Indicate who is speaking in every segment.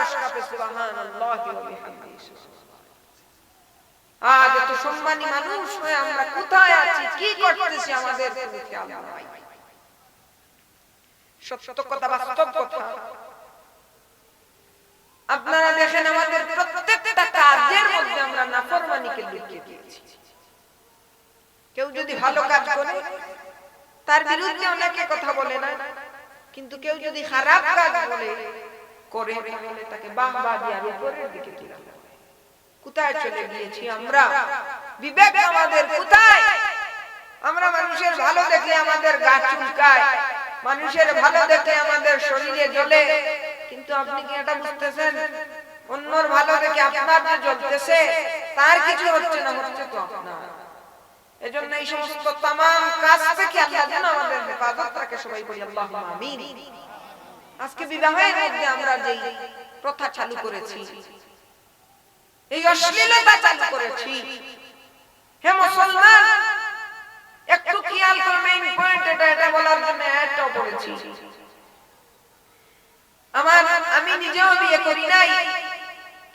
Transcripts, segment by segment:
Speaker 1: আরশ কাঁপে সুবহানাল্লাহি ওয়া বিহামদিহি। আজ এত সম্মানী মানুষ হয়ে আমরা কোথায় আছি, কি করতেছি, আমাদের কোনো খেয়াল নাই। সত্য কথা, বাস্তব কথা। আপনারা দেখেন আমাদের প্রত্যেকটা কাজের মধ্যে আমরা নাফরমানিকে লুকিয়ে দিয়েছি। কেউ যদি ভালো কাজ করে তার বিরুদ্ধে অনেকে কথা বলে না, কিন্তু কেউ যদি খারাপ কাজ করে তাহলে তাকে বাহবা দিয়ে উপরের দিকে তুলে দেয়। কোথায় চলে গিয়েছি আমরা? বিবেক আমাদের কোথায়? আমরা মানুষের ভালো দেখলে আমাদের গা চুলকায়, মানুষের ভালো দেখলে আমাদের শরীরে জ্বলে, কিন্তু আপনি কি এটা বুঝতেছেন অন্যর ভালো দেখে আপনার যে জ্বলতেছে তার কিছু হচ্ছে না, হচ্ছে তো আপনার। এজন্য এই সমস্ত তামাম কাজ থেকে আল্লাহ যেন আমাদের হেফাজত রাখে। সবাই বলি আল্লাহুম্মা আমিন। আজকে বিবাহের মধ্যে আমরা যে প্রথা চালু করেছি, এই অশ্লীলতা চালু করেছি, হে মুসলমান একটু খেয়াল করবে, মেইন পয়েন্ট এটা বলার জন্য আয়াতটাও পড়েছি। আমি নিজেও বিয়ে করি নাই,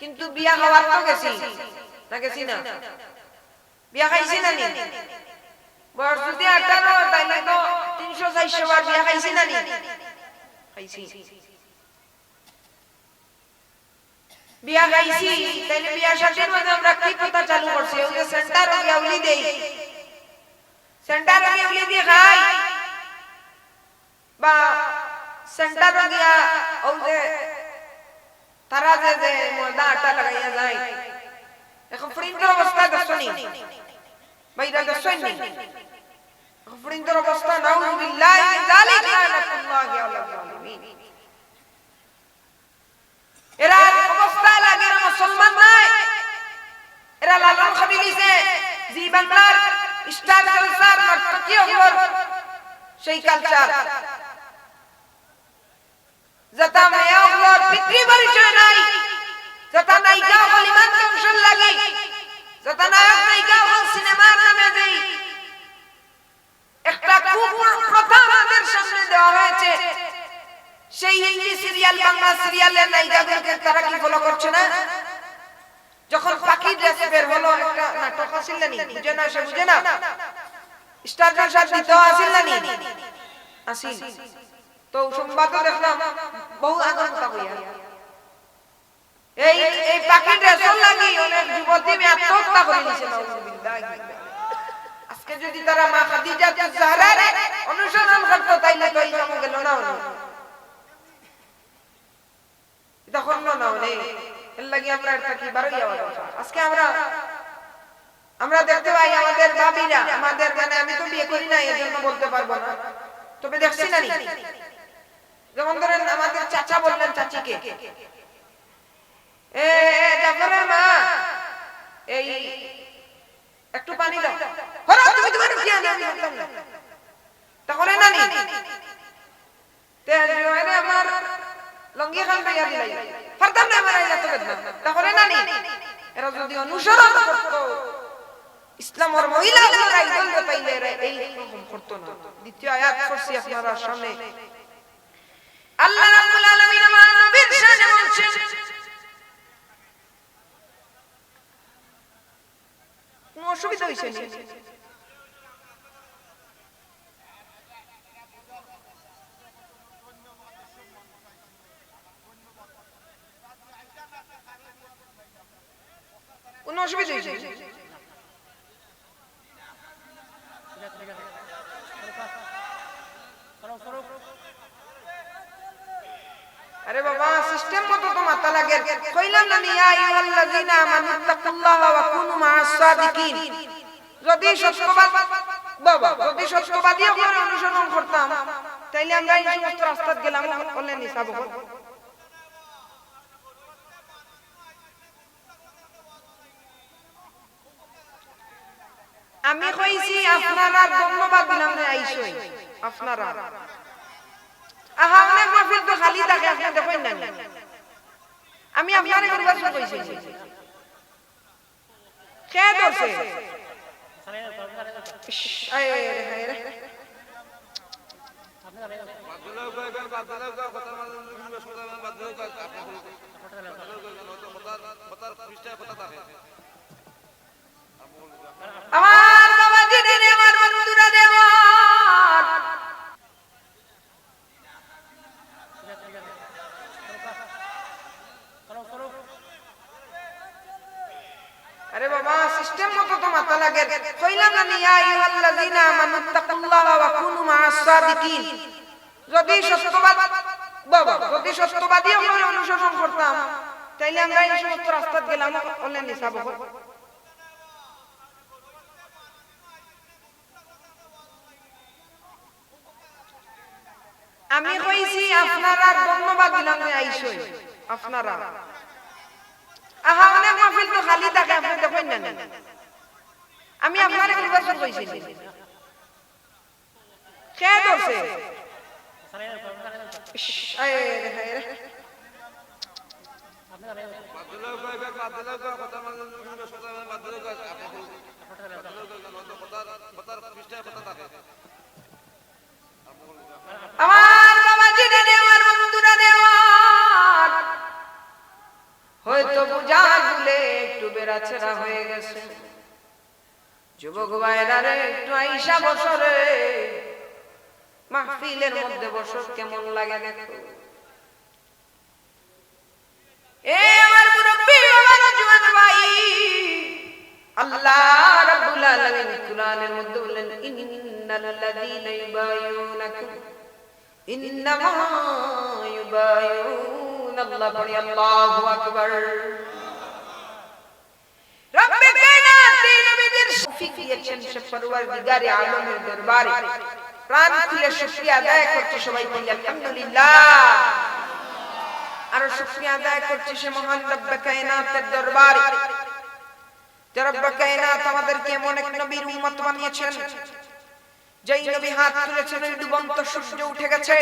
Speaker 1: কিন্তু বিয়া হওয়ার তো গেছি না, গেছি না? বিয়া খাইছি না নি? বয়স যদি 18 তাইলে তো 300-400 বার বিয়া খাইছি না নি? খাইছি। বিয়া খাইছি, তাইলে বিয়া শাদীর মধ্যে আমরা কি কথা চালু করছি? ওই যে সেন্টার বিয়া উলি দেই, সেন্টার বিয়া উলি দিয়ে খাই, বা সেন্টার গিয়া ওই যে তারা যে ময়দা আটা লাগাইয়া যায়, এখন ফ্রিন্ডের অবস্থা দেখছনি বাইরা, দেখছনি ফ্রিন্ডের অবস্থা? নাউযুবিল্লাহি মিন যালিকা, লানাতুল্লাহি আলাল জালিমিন। এরা অবস্থা লাগে না মুসলমান নাই, এরা লালন খাবিলিছে জি বাংলার স্টার জলসার নর্তকী হল সেই কালচার, যেটা মেয়েগুলোর পিতৃ পরিচয় নাই, যেটা নায়িকা হল ইমান দংশন লাগে, যেটা নায়ক নায়িকা হল সিনেমার নামে দেই একটা কুপ্রথা আমাদের সামনে দেওয়া হয়েছে। সেই হিন্দি সিরিয়াল, বাংলা সিরিয়ালের নায়িকাদেরকে তারা কি ফলো করছে না? যখন পাখি ড্রেস বের হলো, একটা নাটক আসিল না নি? বুঝে না, সে বুঝে না, স্টার জলসার দিতে আসিল না নি? আসিল তো সংবাদও দেখলাম বহু আগর কথা কইয়া এই পাখি ড্রেসের লাগি অনেক যুবতী আত্মহত্যা করে নিছে। নাউযুবিল্লাহি। আজকে যদি তারা মা খাদিজা জাহরার অনুসরণ করতো তাইলে তো এই কাম গেল না, এটা হলো না। এর লাগি আমরা একটা কি বারই আওয়াজ। আজকে আমরা দেখতে পাই আমাদের বাবিরা, আমাদের মানে আমি তো বিয়ে করি না এজন্য বলতে পারবো না, তবে দেখছি না, যেমন ধরেন আমাদের চাচা বললেন চাচিকে, এ জাফরের মা এই একটু পানি দাও, হলো তুমি তোমার কি আনি আমি বললাম না, তাহলে নানি তে জোরে আমার লঙ্গি খান ভাইয়া দিলাই ফারতাম না আমার এত বেদনা, তাহলে নানি এরা যদি অনুসরণ করত ইসলামের মহিলাদের আইডল পাইলে এই রকম করতো না। দ্বিতীয় আয়াত পড়ছি আপনারা সামনে, আল্লাহ রাব্বুল আলামিন আমার নবীর শানে বলছেন, কোন অসুবিধা হইছে না? কোন অসুবিধা হইছে? আরে বাবা সিস্টেম মতো তো মাথা লাগে। কইলাম না ইয়া আইয়ুহাল্লাযিনা আমানু তাকুল্লাহা ওয়া কুনু মা'আস সাদিকিন। যদি সত্যবাদী করে অনুসরণ করতাম তাইলে আমরা এই সমস্ত রাস্তায় গেলাম বললেন হিসাব হল। আমি কইছি আপনারা ধন্যবাদ দিলাম যে আইসই আপনারা। আহা অনেক মাহফিল তো খালি থাকে, আপনি দেখেন না। আমি আপনারে করবার শুরু কইছি, কে ধরছে? আয় আয় আয় রে আমার বাবাজি রে, আমার বন্ধুরা রে, আমার আরে বাবা সিস্টেম মতো তো মাথা লাগে। কইলাম না ইয়া আইয়ুহাল্লাযিনা আমানু তাকুল্লাহা ওয়া কুনু মা'আস সাদিকিন। যদি সত্যবাদী আমরা অনুসরণ করতাম তাইলে আমরা এই সমস্ত রাস্তা গেলাম অনলাইন হিসাব হবে। আমি কইছি আপনারা ধন্যবাদ দিলাম যে আইসই আপনারা। আহা অনেক মাহফিল তো খালি থাকে, আপনি দেখেন না। আমি আপনারে নির্বাচন কইছি কে ধরছে আমার বাবাজি রে, আমার বন্ধুরা রে, আমার হয়তো বুঝা গুলে একটু বেড়াছেড়া হয়ে গেছে। যুবক ভাইরা রে, একটু আইসা বছরে মাহফিলের মধ্যে বছর কেমন লাগে দেখো। এ আমার মুরব্বি আমার জওয়ান ভাই, আল্লাহ রাব্বুল আলামিন কুরআনের মধ্যে বলেন ইন্নাল্লাযীনা ইউবায়ুনাকুম ইন্নামা ইউবায়ুনাল্লাহ। পড়ি আল্লাহু আকবার। রব্বে কায়নাত নবীদের শফিক দিয়েছেন সে পরওয়ারদিগারে আলমের দরবারে প্রাণ খুলে শুকরিয়া আদায় করতে সবাই বলি আলহামদুলিল্লাহ। আর শুকরিয়া আদায় করতে সে মহান রব্বে কায়নাতের দরবারে, যে রব্বে কায়নাত আমাদেরকে এমন এক নবীর উম্মত বানিয়েছেন যেই নবী হাত তুলেছেন ডুবন্ত সূর্য উঠে গেছে,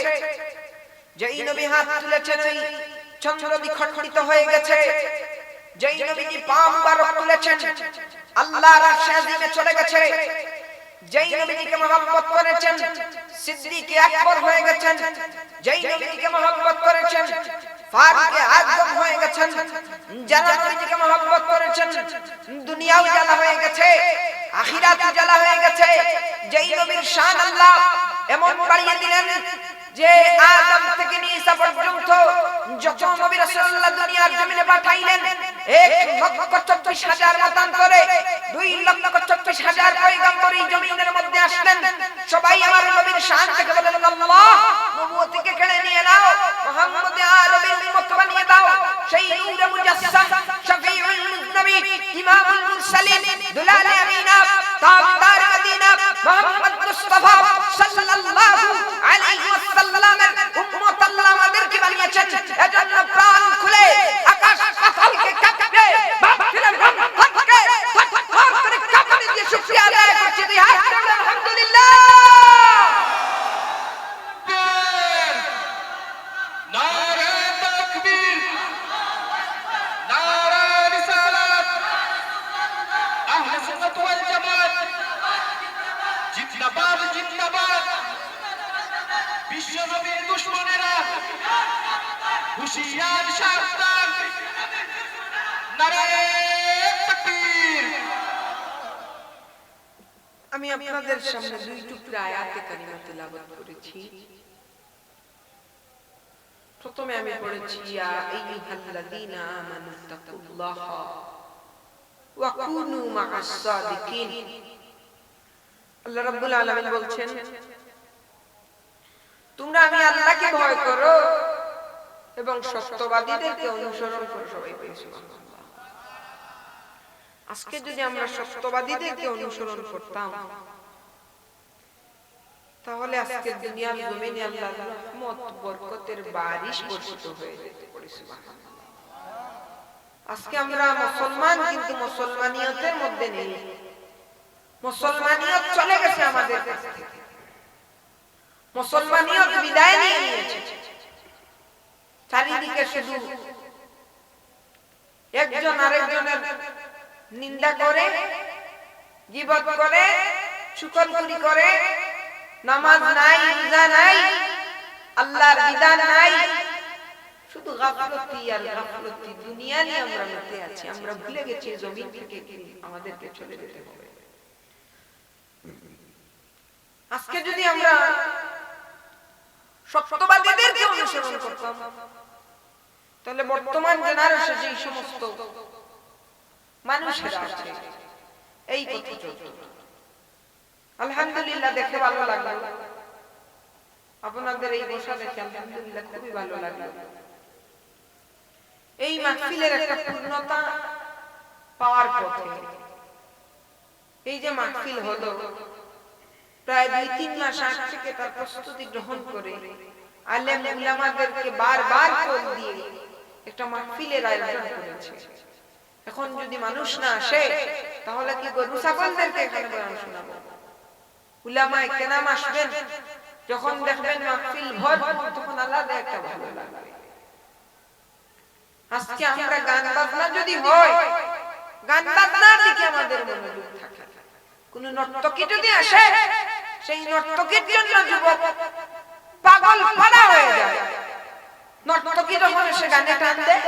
Speaker 1: যেই নবী হাত তুলেছেন চন্দ্র বিখণ্ডিত হয়ে গেছে, যেই নবীজি পা মুবারক তুলেছেন আল্লাহর আরশে আজিমে চলে গেছে, যেই নবীকে মহব্বত করেছেন সিদ্দিক আকবর হয়ে গেছেন, যেই নবীকে মহব্বত করেছেন ফারুক আযম হয়ে গেছেন, যারা নবীকে মহব্বত করেছেন দুনিয়াও জ্বালা হয়ে গেছে, আখিরাত জ্বালা হয়ে গেছে। যেই নবীর শান আল্লাহ এমন বাড়িয়ে দিলেন যে আদম থেকে নিয়ে ঈসা পর্যন্ত যত নবী রাসূলুল্লাহ দুনিয়ার জমিনে পাঠাইলেন ১,২৪,০০০ মতান্তরে ২,২৪,০০০ পয়গম্বর এই জমিনের মধ্যে আসলেন। সবাই আমার নবীর শান থেকে বলেন আল্লাহ নবুয়তকে কেড়ে নিয়ে নাও, মুহাম্মদ আরবীর উম্মত বানিয়ে দাও। সেই নূরে মুজাসসাম শফিউল মুজনবী ইমামুল মুরসালিন দুলালে আমিনা তাজদার মদিনা মুহাম্মদ মুস্তাফা সাল্লাল্লাহু আলাইহি ওয়াসাল্লামের উম্মত আল্লাহ আমাদেরকে বানিয়েছেন। এজন্য প্রাণ খুলে আকাশ পাতালকে কাঁপিয়ে বাতিলের রংকে ফাটফাট করে কাঁপিয়ে দিয়ে শুকরিয়া আদায় করছি। আলহামদুলিল্লাহ।
Speaker 2: নারে তাকবীর, নারে রিসালাত, আহলে সুন্নাত ওয়াল জামাত জিন্দাবাদ, জিন্দাবাদ। বিশ্ব নবীর দুশমনেরা হুশিয়ার সাবধান, নারে তাকবীর।
Speaker 1: আমি আপনাদের সামনে দুই টুকরা আয়াতে কারিমা তেলাওয়াত করেছি। প্রথমে আমি পড়েছি ইয়া আইয়ুহাল্লাযীনা আমানু তাকুল্লাহা ওয়া কুনু মা'আস সাদিকিন। আল্লাহ রাব্বুল আলামিন বলছেন তোমরা আমি আল্লাহকে ভয় করো এবং সত্যবাদীদেরকে অনুসরণ করো। সবাই বলি সুবহানাল্লাহ। আজকে যদি আমরা সত্যবাদীদেরকে অনুসরণ করতাম তাহলে আজকে দুনিয়ার জমিনে আল্লাহর রহমত বরকতের বারিশ বর্ষিত হয়ে যেত। সুবহানাল্লাহ। আজকে আমরা মুসলমান কিন্তু মুসলমানিয়তের মধ্যে নেই। মুসলমানিয়ত চলে গেছে আমাদের কাছ থেকে, মুসলমানিয়ত বিদায় নিয়ে নিয়েছে। চারিদিকে শুধু একজন আরেকজনের নিন্দা করে, গীবত করে, চুগলখড়ি করে, নামাজ নাই, রোজা নাই, আল্লাহর বিধান নাই, শুধু গাফলতি আর গাফলতি, দুনিয়া নিয়ে আমরা মেতে আছি। আমরা ভুলে গেছি জমিন থেকে আমাদেরকে চলে যেতে হবে। আজকে যদি আমরা সত্যবাদীদেরকে অনুসরণ করতাম, তাহলে বর্তমান জেনারেশনে যে সমস্ত মানুষেরা আছে এই কথা চলত। আলহামদুলিল্লাহ, দেখে ভালো লাগলো আপনাদের এই বসা দেখে, আলহামদুলিল্লাহ খুবই ভালো লাগলো। এই মাহফিলের একটা পূর্ণতা পাওয়ার পথে এই যে মাহফিল হলো, প্রায় 2-3 মাস আগে থেকে তার প্রস্তুতি গ্রহণ করে আলেম উলামাদেরকে বারবার কল দিয়ে একটা মাহফিলের আয়োজন করেছে। এখন যদি মানুষ না আসে তাহলে কি গরু ছাগলদেরকে এখানে বয়ান শোনাবো? উলামায়ে কেরাম আসবেন, যখন দেখবেন মাহফিল ভরপুর, তখন আলাদা একটা ভালো লাগবে। আজকে আমরা গান বাজনা যদি হয়, গান বাজনার দিকে আমাদের মনোযোগ থাকে। কোন নর্তকী যদি আসে, সেই নর্তকীর জন্য যুবক পাগল পাড়া হয়ে যায়। নর্তকী যখন এসে গানে টান দেয়,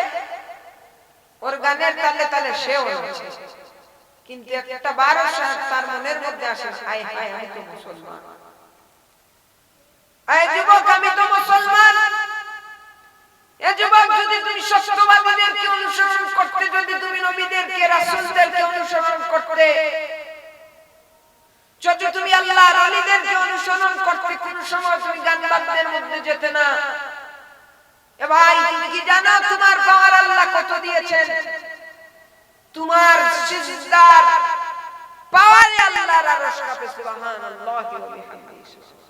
Speaker 1: ওর গানের তালে তালে সেও নাচে, কিন্তু একটা বারো তার মনের মধ্যে আসে, হায় হায় আমি তো মুসলমান, এই যুবক আমি তো মুসলমান। এ যুবক, যদি তুমি সত্যবাদীদেরকে অনুসরণ করতে, যদি তুমি নবীদেরকে রাসূলদেরকে অনুসরণ করতে, যদি তুমি আল্লাহর ওলিদেরকে অনুসরণ করতে, কোন সময় তুমি গান বাজনার মধ্যে যেতে না। এ ভাই, তুমি কি জানো তোমার পাওয়ার আল্লাহ কত দিয়েছেন? তোমার সিজদার পাওয়ারে আল্লাহর আরশ কাঁপে, সুবহানাল্লাহি ওয়া বিহামদিহি।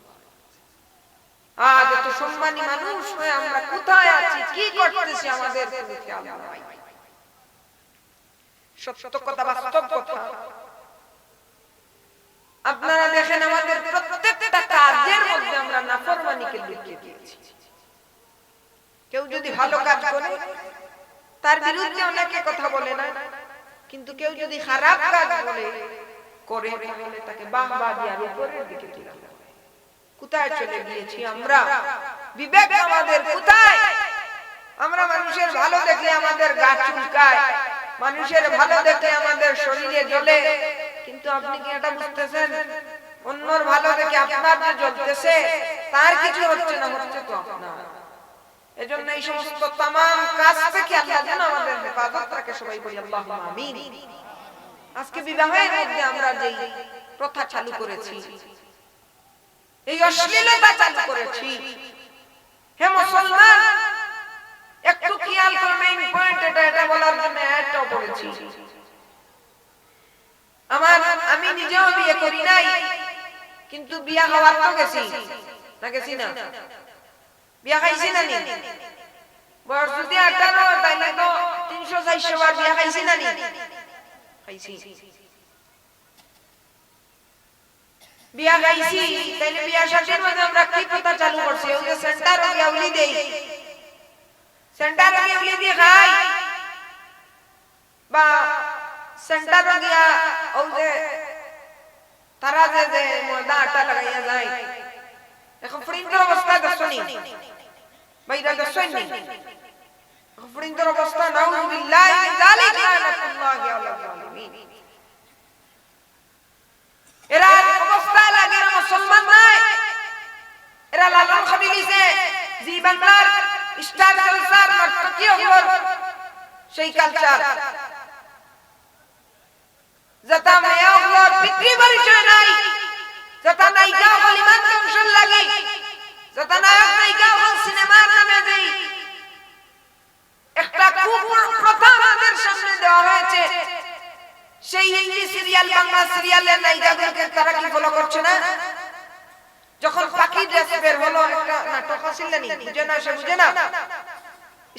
Speaker 1: আজ এত সম্মানী মানুষ হয়ে আমরা কোথায় আছি, কি করতেছি, আমাদের কোনো খেয়াল নাই। সত্য কথা, বাস্তব কথা। আপনারা দেখেন, আমাদের প্রত্যেকটা কাজের মধ্যে আমরা নাফরমানিকে লুকিয়ে দিয়েছি। কেউ যদি ভালো কাজ করে তার বিরুদ্ধে অনেকে কথা বলে না, কিন্তু কেউ যদি খারাপ কাজ করে তাহলে তাকে বাহবা দিয়ে উপরের দিকে তুলে দেয়। কোথায় চলে গিয়েছি আমরা? বিবেক আমাদের কোথায়? আমরা মানুষের ভালো দেখলে আমাদের গা চুলকায়, মানুষের ভালো দেখলে আমাদের শরীরে জ্বলে, কিন্তু আপনি কি এটা বুঝতেছেন? অন্যর ভালো দেখে আপনার যে জ্বলতেছে তার কিছু হচ্ছে না, হচ্ছে তো আপনার। এজন্য এই সমস্ত তামাম কাজ থেকে আল্লাহ যেন আমাদের হেফাজত রাখে। সবাই বলি আল্লাহুম্মা আমিন। আজকে বিবাহের মধ্যে আমরা যে প্রথা চালু করেছি, এই অশ্লীলতা চালু করেছি, হে মুসলমান একটু খেয়াল করবে, মেইন পয়েন্ট এটা বলার জন্য এটাও পড়েছি। আমি নিজেও বিয়ে করি নাই, কিন্তু বিয়া হওয়ার তো গেছি না, গেছি না? বিয়া খাইছি না নি? বয়স যদি 18, তাইলে তো 300-400 বার বিয়া খাইছি না নি? খাইছি। বিয়া খাইছি, তাইলে বিয়া শাদীর মধ্যে আমরা কি প্রথা চালু করছি? ওই যে সেন্টার বিয়াউলি দেই, সেন্টার বিয়াউলি দিয়ে খাই, বা সেন্টার গিয়া ওই যে তারা যে ময়দা আটা লাগাইয়া যায়। এখন ফ্রিন্ডের অবস্থা দেখছনি? বাইরা দেখছনি? ফ্রিন্ডের অবস্থা নাউযুবিল্লাহি মিন যালিকা, লানাতুল্লাহি আলা যালিমিন। এরা অবস্থা লাগে মুসলমান নাই, এরা লালন খাবি লিছে জি বাংলার স্টার কালচার, নর্তকী হল সেই কালচার, যেটা মেয়া হল পিতৃ পরিচয় নাই, যেটা নায়িকা হল ইমান দংশন লাগি, যেটা নায়ক নায়িকা হল সিনেমার নামে দেই। একটা প্রথা আমাদের সামনে দেওয়া হয়েছে, সেই হিন্দি সিরিয়াল, বাংলা সিরিয়ালের নায়িকাদেরকে তারা কি ফলো করছে না? যখন পাখি ড্রেস বের হলো, একটা নাটক আসিল না, বুঝে না, সে বুঝে না,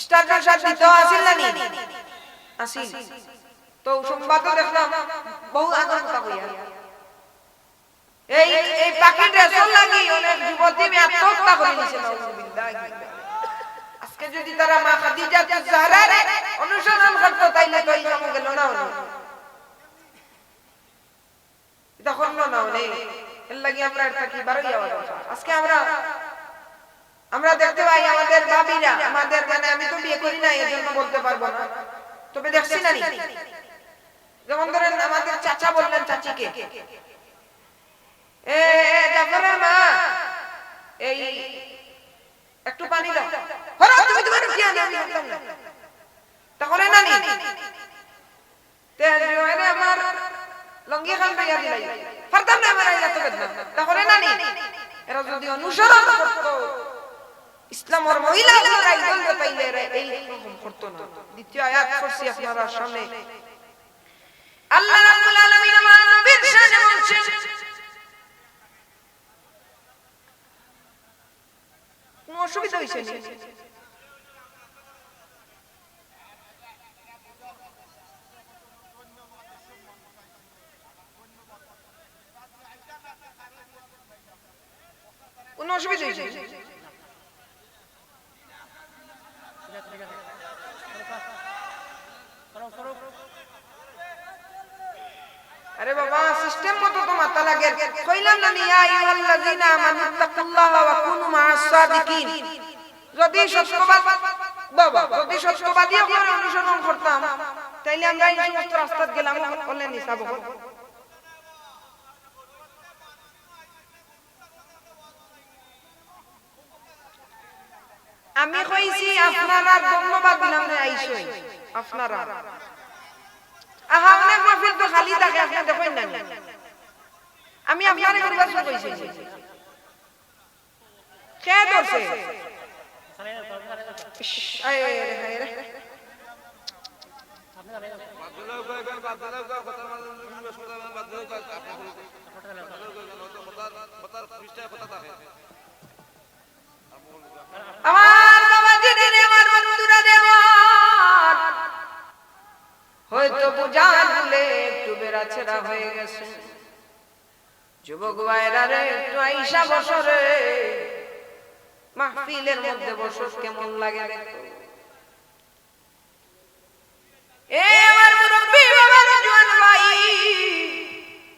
Speaker 1: স্টার জলসার দিতে আসিল না, আসিল তো সংবাদও দেখলাম বহু আগর কথা কইয়া, এই পাখি ড্রেস লাগি অনেক যুবতী আত্মহত্যা করে নিছে। নাউযুবিল্লাহি। আজকে যদি তারা মা খাদিজা জাহরার অনুসরণ করতো, তাইলে তো এই কাম গেল না, তখন না নেই। এর লাগি আমরা একটা কি বারই আওয়াজ। আজকে আমরা আমরা দেখতে পাই আমাদের ভাবিরা, আমাদের মানে আমি তো বিয়ে করি না এই জন্য বলতে পারবো না, তবে দেখছি না, যেমন ধরেন আমাদের চাচা বললেন চাচিকে, এ জাফরের মা এই একটু পানি দাও, হলো তুমি তোমার কি আনি আমি বললাম না, তাহলে নানি তে জোরে আমার লঙ্গি খান ভাইয়া দিলাই ফারতাম না আমার এত বেদনা, তাহলে নানি এরা যদি অনুসরণ করত ইসলামের মহিলাগুলোর আইডল পাইলে এরা এই রকম করতো না। দ্বিতীয় আয়াত পড়ছি আপনারা সামনে, আল্লাহ রাব্বুল আলামিন আমার নবীর শানে বলছেন, কোন অসুবিধা হইছে না? কোন অসুবিধা হইছে? আরে বাবা সিস্টেম মতো তো মাথা লাগে, কইলাম না ইয়া আইয়ুহাল্লাযিনা আমানু তাকুল্লাহা ওয়া কুনু মা'আস সাদিকিন, যদি সত্যবাদী করে অনুসরণ করতাম তাইলে আমরা এই সমস্ত রাস্তায় গেলাম বলে নিসাব। আমি কইছি আপনারা ধন্যবাদ দিলাম না আইসই আপনারা, আহা অনেক মাহফিল তো খালি থাকে আপনি দেখেন না, আমি আপনারে করবার জন্য কইছি কে ধরছে আয় আয় রে আমার বাবাজি রে আমার বন্ধুরা রে আমার হয়তো বুঝা ভুলে একটু বেড়াছেড়া হয়ে গেছে, যুবক ভাইরা রে একটু আইসা বছরে মাহফিলের মধ্যে বসো, কেমন লাগে দেখো। এ আমার মুরব্বি বাবার জওয়ান ভাই,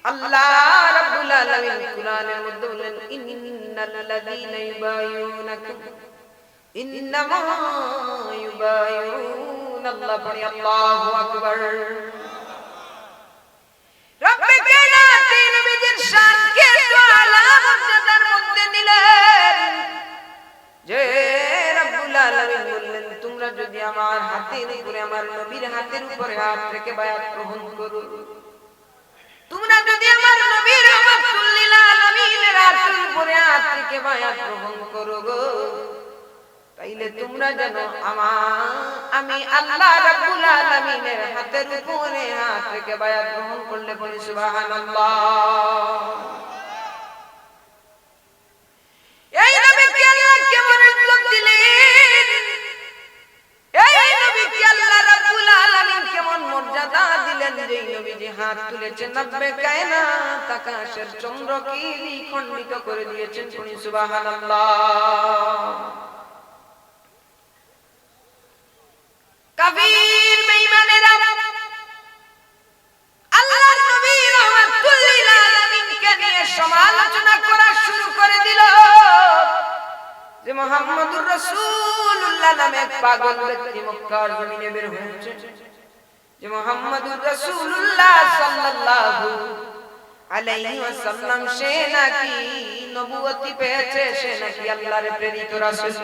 Speaker 1: আল্লাহ রাব্বুল আলামিন কুরআনের মধ্যে বলেন ইন্নাল লাযীনা ইউবায়ুনাকুম ইন্নামা ইউবায়ুনাল্লাহ, পড়ি আল্লাহু আকবার। রব্বে কায়নাত নবীজির শানকে আলা মর্যাদার মধ্যে নিলেন, যে রব্বুল আলামিন বললেন তোমরা যদি আমার হাতের উপরে আমার নবীর হাতের উপরে হাত রেখে বায়াত গ্রহণ করো, তোমরা যদি আমার নবীর রাহমাতুল লিল আলামিনের হাতের উপরে হাত রেখে বায়াত গ্রহণ করো গো, তাইলে তোমরা জানো আমি আল্লাহ রাব্বুল আলামিনের হাতের উপরে হাত রেখে বায়াত গ্রহণ করলে বলি সুবহানাল্লাহ। এই নবীকে আল্লাহ কেমন ইজ্জত দিলেন, এই নবীকে আল্লাহ রাব্বুল আলামিন কেমন মর্যাদা দিলেন, যে নবী যে হাত তুলেছেন নব্বে কায়নাত আকাশের চন্দ্রকে খণ্ডিত করে দিয়েছেন, শুনি সুবহানাল্লাহ। কাফির বেঈমানেরা আল্লাহর নবী রাহমাতুল লিল আলামিনকে নিয়ে সমালোচনা করা শুরু করে দিল, যে মুহাম্মদুর রাসূলুল্লাহ নামে এক পাগল ব্যক্তি মক্কার জমিনে বের হয়েছে, যে মুহাম্মদুর রাসূলুল্লাহ সাল্লাল্লাহু আলাইহি ওয়াসাল্লাম সে নাকি নবুয়তি পেয়েছে, সে নাকি আল্লাহর প্রেরিত রাসূল।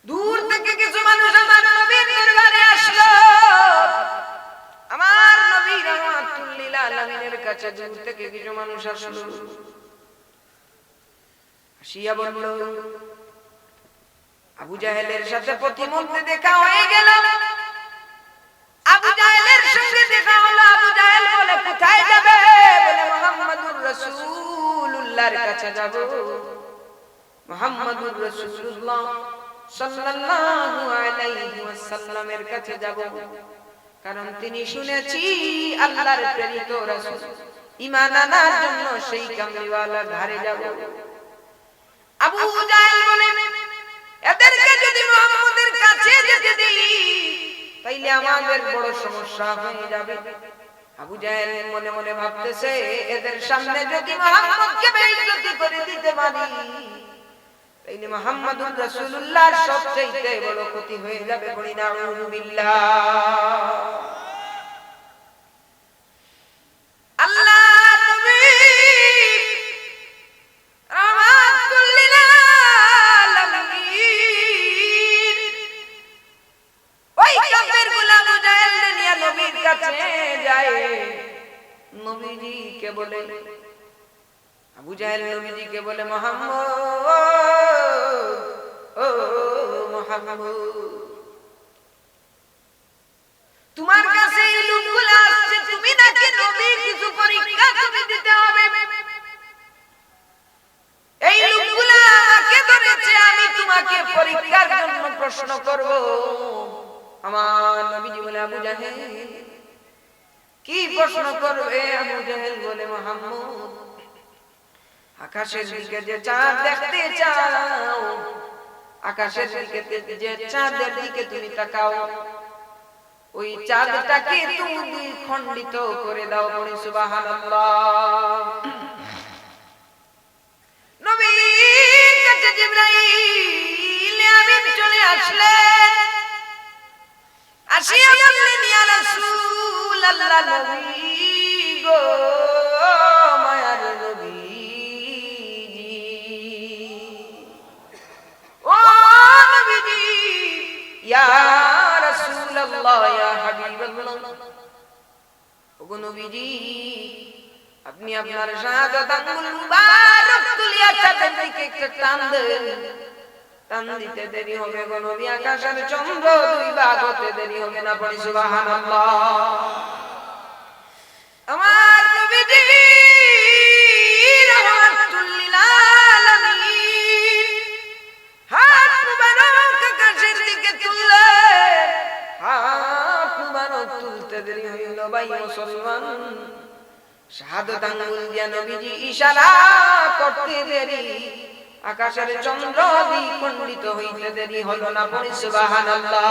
Speaker 1: দূর থেকে কিছু মানুষ আমার নবীর দরবারে আসলো, আমার নবী রাহমাতুল লিল আলামিনের কাছে দূর থেকে কিছু মানুষ আসলো, আসিয়া বলল আবু জাহেলের সাথে প্রতিমধ্যে দেখা হয়ে গেল। আবু জাহেলের সঙ্গে দেখা হলো, আবু জাহেল বলে কোথায় যাবে, বলে মুহাম্মদুর রাসূলুল্লাহর কাছে যাব, মুহাম্মদুর রাসূলুল্লাহ সাল্লাল্লাহু আলাইহি ওয়াসাল্লামের কাছে যাব, কারণ তিনি শুনেছি আল্লাহর প্রেরিত রাসূল, ঈমান আনার জন্য সেই কামলিওয়ালার ধারে যাব। আবু জাহেল বলে এদেরকে যদি মুহাম্মদের কাছে যেতে দেই তাইলে আমাদের বড় সমস্যা হয়ে যাবে। আবু জাহেল মনে মনে ভাবতেছে এদের সামনে যদি মুহাম্মদকে বেইজ্জতি করে দিতে পারি তাইলে মুহাম্মাদুর রাসূলুল্লাহর সবচেয়ে বড় ক্ষতি হয়ে যাবে। বলি নাউযু বিল্লাহ। আল্লাহ নবী রাহমাতুল লিল আলামিন ওই কাফের গোলাম জাহেল নিয়ে নবীর কাছে যায়। নবীজিকে বলে, আবু জাহেল নবীজিকে বলে, মুহাম্মদ, ও মুহাম্মদ, তোমার কাছে এই লোকগুলো আসছে, তুমি নাকি নবী, কিছু পরীক্ষা তুমি দিতে হবে। এই লোকগুলো আমাকে ধরেছে, আমি তোমাকে পরীক্ষার জন্য প্রশ্ন করব। আমার নবীজি বলে, আবু জাহেল কি প্রশ্ন করবে? আবু জাহেল বলে, মুহাম্মদ, আকাশের দিকে যে চাঁদ দেখতে চাও, আকাশের দিকে যে চাঁদের দিকে তুমি তাকাও, ওই চাঁদটাকে তুমি খণ্ডিত করে দাও। বলি সুবহানাল্লাহ। নবীর কাছে জিবরাইল আমিন চলে আসলেন। আসিয়া বললেন, ইয়া রাসূলুল্লাহ, নবী গো, মায়ার নবীজি, ও নবীজি, ইয়া রাসূলুল্লাহ, ইয়া হাবিবাল্লাহ, ওগো নবীজি, আপনি আপনার শাহাদাত আঙ্গুল মুবারক তুলিয়া চাঁদের দিকে একটা টান দেন। টান দিতে দেরি হবে গো নবী, আকাশের চন্দ্র দুই ভাগ হতে দেরি হবে না। পড়ি সুবহানাল্লাহ। আমার নবীজি রাহমাতুল লিল আলামিন হাত মুবারক আকাশের দিকে তুললেন। হাত মুবারক তুলতে দেরি হইল ভাই মুসলমান, শাহাদাত আঙ্গুল দিয়া নবীজি ইশারা করতে দেরি, আকাশের চন্দ্র দ্বিখণ্ডিত হইতে দেরি হলো না। পড়ি সুবহানাল্লাহ।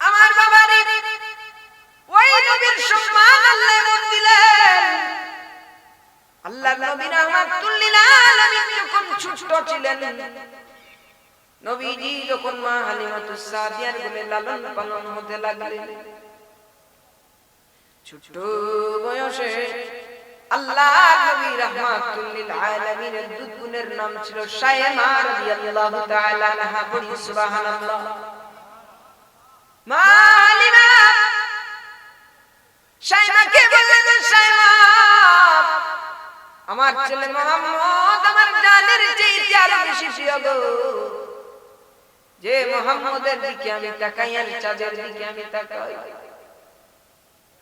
Speaker 1: আমার বাবারে, ওই নবীর সম্মান আল্লাহ এমন দিলেন। আল্লাহর নবী রাহমাতুল লিল আলামিন যখন ছোট ছিলেন, নবীজি যখন মা হালিমাতুস সাদিয়ার কোলে লালন পালন হতে লাগলেন, ছোট বয়সে আল্লাহর নবী রাহমাতুল লিল আলামিনের দুধ গুণের নাম ছিল শায়মা রাদিয়াল্লাহু তাআলা আনহা। পড়ি সুবহানাল্লাহ। মা হালিমা শায়মাকে বললেন, শায়মা, আমার ছেলে মুহাম্মদ আমার জানের চেয়ে আরো বেশি প্রিয় গো। যে মুহাম্মদের দিকে আমি তাকাই আর চাঁদের দিকে আমি তাকাই,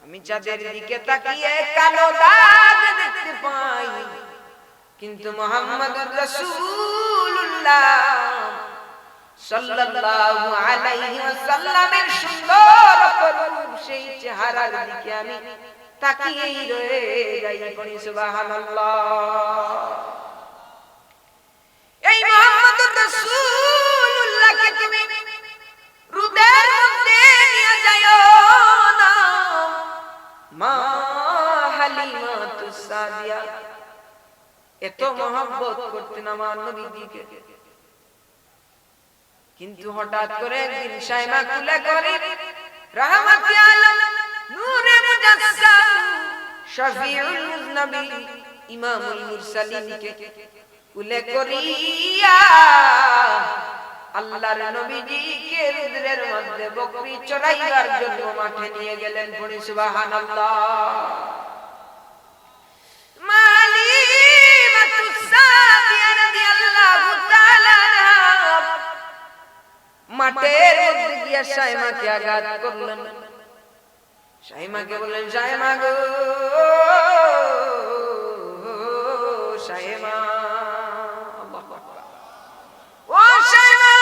Speaker 1: আমি চাঁদের দিকে তাকিয়ে কালো দাগ দেখতে পাই, কিন্তু মুহাম্মদুর রাসূলুল্লাহ সাল্লাল্লাহু আলাইহি ওয়াসাল্লামের সুন্দর অপরূপ সেই চেহারার দিকে আমি তাকিয়েই রয়ে যাই। পড়ি সুবহানাল্লাহ। এই মুহাম্মদুর রাসূলুল্লাহকে তুমি রুদের মধ্যে নিয়ে যাও না। মা হালিমাতুস সাদিয়া এত মহব্বত করতেন আমার নবীজিকে, কিন্তু হঠাৎ করে একদিন শায়মা কুলে করে রাহমাতুল আলম নূরে মুজাসসাম শফিউল মুজনবী ইমামুল মুরসালিনকে কুলে করিয়া আল্লাহর নবীজিকে রুদ্রের মধ্যে বকরি চড়াইবার জন্য মাঠে নিয়ে গেলেন। পড়ি সুবহানাল্লাহ। মালিমাতুস সাদিয়া রাদিয়াল্লাহু তাআলা মাঠের মধ্যে গিয়া শায়মাকে আঘাত করলেন। শায়মাকে বললেন, শায়মা গো, শায়মা, ও শায়মা,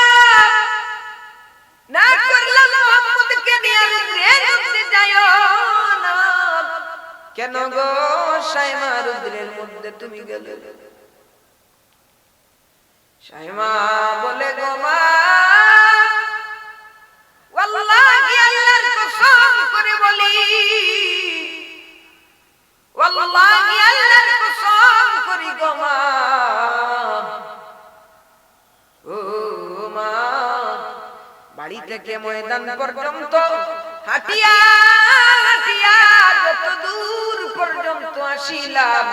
Speaker 1: না করলে মুহাম্মদকে নিয়ে রুদ্রের মধ্যে যাও না। কেন গো শায়মা, রুদ্রের মধ্যে তুমি গেলে? শায়মা বলে, গো মা, ওয়াল্লাহি আল্লাহর কসম করে বলি, ওয়াল্লাহি আল্লাহর গো মা, ও মা, বাড়ি থেকে ময়দান পর্যন্ত হাঁটিয়া হাঁটিয়া যত দূর পর্যন্ত আসিলাম,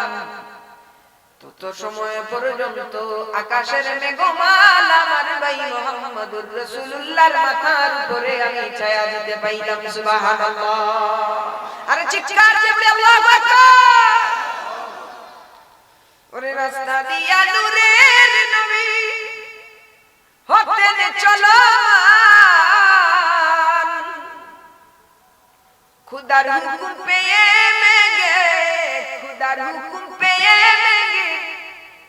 Speaker 1: তত সময় পর্যন্ত আকাশের মেঘমাল আমার ভাই মুহাম্মদুর রাসূলুল্লাহর মাথার উপরে আমি ছায়া দিতে পাইলাম। সুবহানাল্লাহ। আরে চিৎকার দিয়ে বলি আল্লাহু আকবার। ওরে রাস্তা দিয়া নূরের নবী হতেন চলমান, খুদার হুকুম পেয়ে মেঘে, খুদার হুকুম পেয়ে মেঘে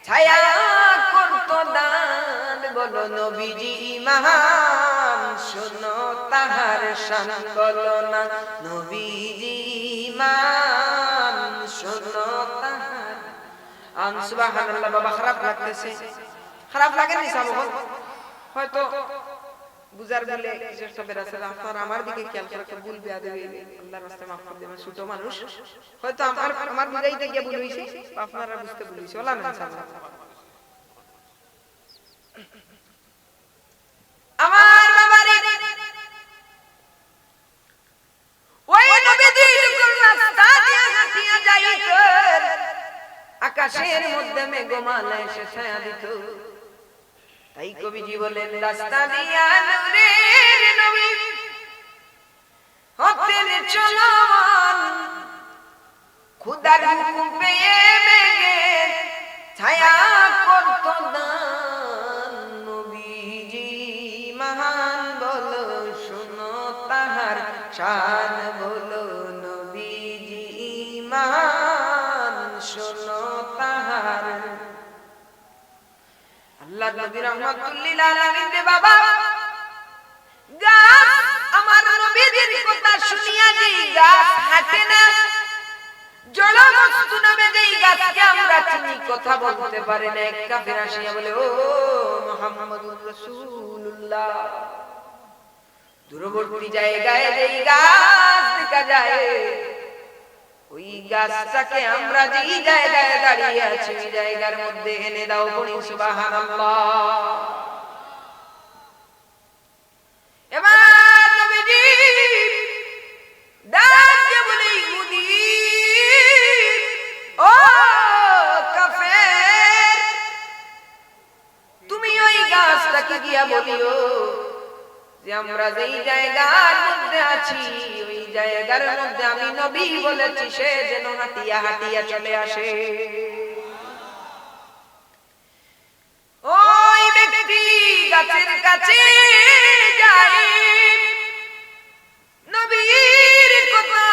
Speaker 1: ছায়া করত দান। বলো নবীজি মহান, শোনো তাহার শান, বলো না নবীজি মহান, শোনো তাহার। সুবহানাল্লাহ। বাবা খারাপ লাগতেছে? খারাপ লাগেনি সাবহন? হয়তো বুঝার বলে চেষ্টা বেরাছে, আপনার আমার দিকে খেয়াল করে ভুল বেয়া দেবে, আল্লাহর রাস্তায় মাফ করে দেবেন। ছোট মানুষ হয়তো আমার বুঝাইতে গিয়ে ভুল হইছে, আপনারা বুঝতে ভুল হইছে। ওলা না ইনশাআল্লাহ। আমার বাবারে ওই নবীজি যখন রাস্তা দিয়ে হাঁটিয়া যাইতেন, আকাশের মধ্যে মেঘমাল এসে ছায়া দিত। তাই কবিজি বলেন রাস্তা দিয়া নূরের নবী হতেন চলমান, খুদার হুকুম পেয়ে মেঘে ছায়া করত দান। নবীজি মহান, বলো শোনো তাহার শান, বলো নবীজি মহান, শোনো তাহার। আল্লাহ নবী রাহমাতুল লিল আলামিন রে বাবা, গাছ আমার নবীর কথা শুনিয়া যেই গাছ হাঁটে না, জড় বস্তু নামে যেই গাছকে আমরা চিনি, কথা বলতে পারে না, এক কাফের আসিয়া বলে ও মুহাম্মদুর রাসূলুল্লাহ, দূরবর্তী জায়গায় যেই গাছ দেখা যায়, ওই গাছটাকে আমরা যেই জায়গায় দাঁড়িয়ে আছি ওই জায়গার মধ্যে এনে দাও। বলি সুবহানাল্লাহ। এবার নবীজি ডাক দিয়ে বলে ইহুদি, ও কাফের, তুমি ওই গাছটাকে গিয়া বলিও যে আমরা যেই জায়গার মধ্যে আছি ওই জায়গার মধ্যে আমি নবী বলেছি, সে যেন হাঁটিয়া হাঁটিয়া চলে আসে। ওই ব্যক্তি গাছের কাছে যায়, নবীর কথা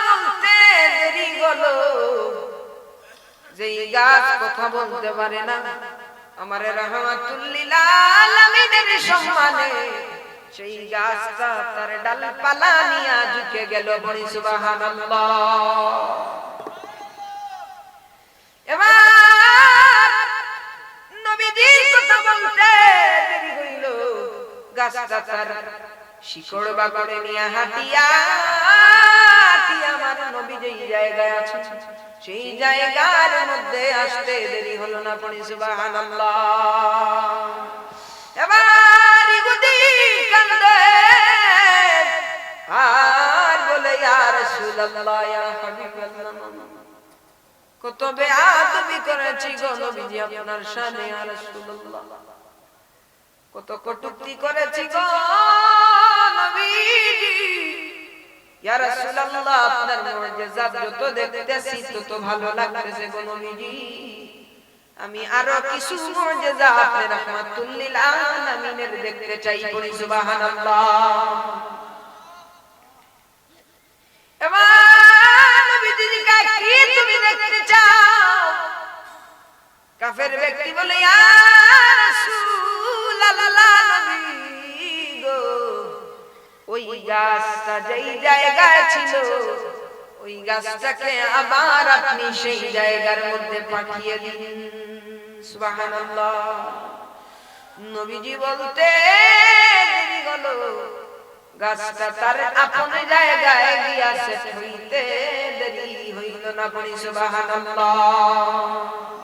Speaker 1: বলতে দেরি হলো। যেই গাছ কথা বলতে পারে না, আমার রাহমাতুল লিল আলামিনের সম্মানে সেই গাছটা তার ডালপালা নিয়ে ঝুঁকে গেল। বলি সুবহানাল্লাহ। এবার নবীজির কথা বলতে দেরি হইল, গাছটা তার শিকড় বাকড়ে নিয়ে হাঁটিয়া হাঁটিয়া আমার নবী যেই জায়গায় আছে সেই জায়গার মধ্যে আসতে দেরি হলো না। পড়ি সুবহানাল্লাহ। এবার ইহুদি কান্দে আর বলে ইয়া রাসূলুল্লাহ, ইয়া হাবিবাল্লাহ, কত বেয়াদবি করেছি গো নবীজি আপনার শানে, ইয়া রাসূলুল্লাহ, কত কটূক্তি করেছি গো নবীজি, ইয়া রাসূলুল্লাহ, আপনার মুজিজা যত দেখতেছি তত ভালো লাগতেছে গো নবীজি, আমি আরো কিছু মুজিজা আপনি রাহমাতুল লিল আলামিনের দেখতে চাই। বলি সুবহানাল্লাহ। এবার নবীজি কি তুমি দেখতে চাও? কাফের ব্যক্তি বলে ইয়া রাসূলুল্লাহ, নবী গো, ওই গাছটা যেই জায়গায় ছিল ওই গাছটাকে আবার আপনি সেই জায়গার মধ্যে পাঠিয়ে দিন। সুবহানাল্লাহ। নবীজি বলতে দেরি হলো, গাছটা তার আপন জায়গায় গিয়া সেট হইতে দেরি হইল না। বলি সুবহানাল্লাহ।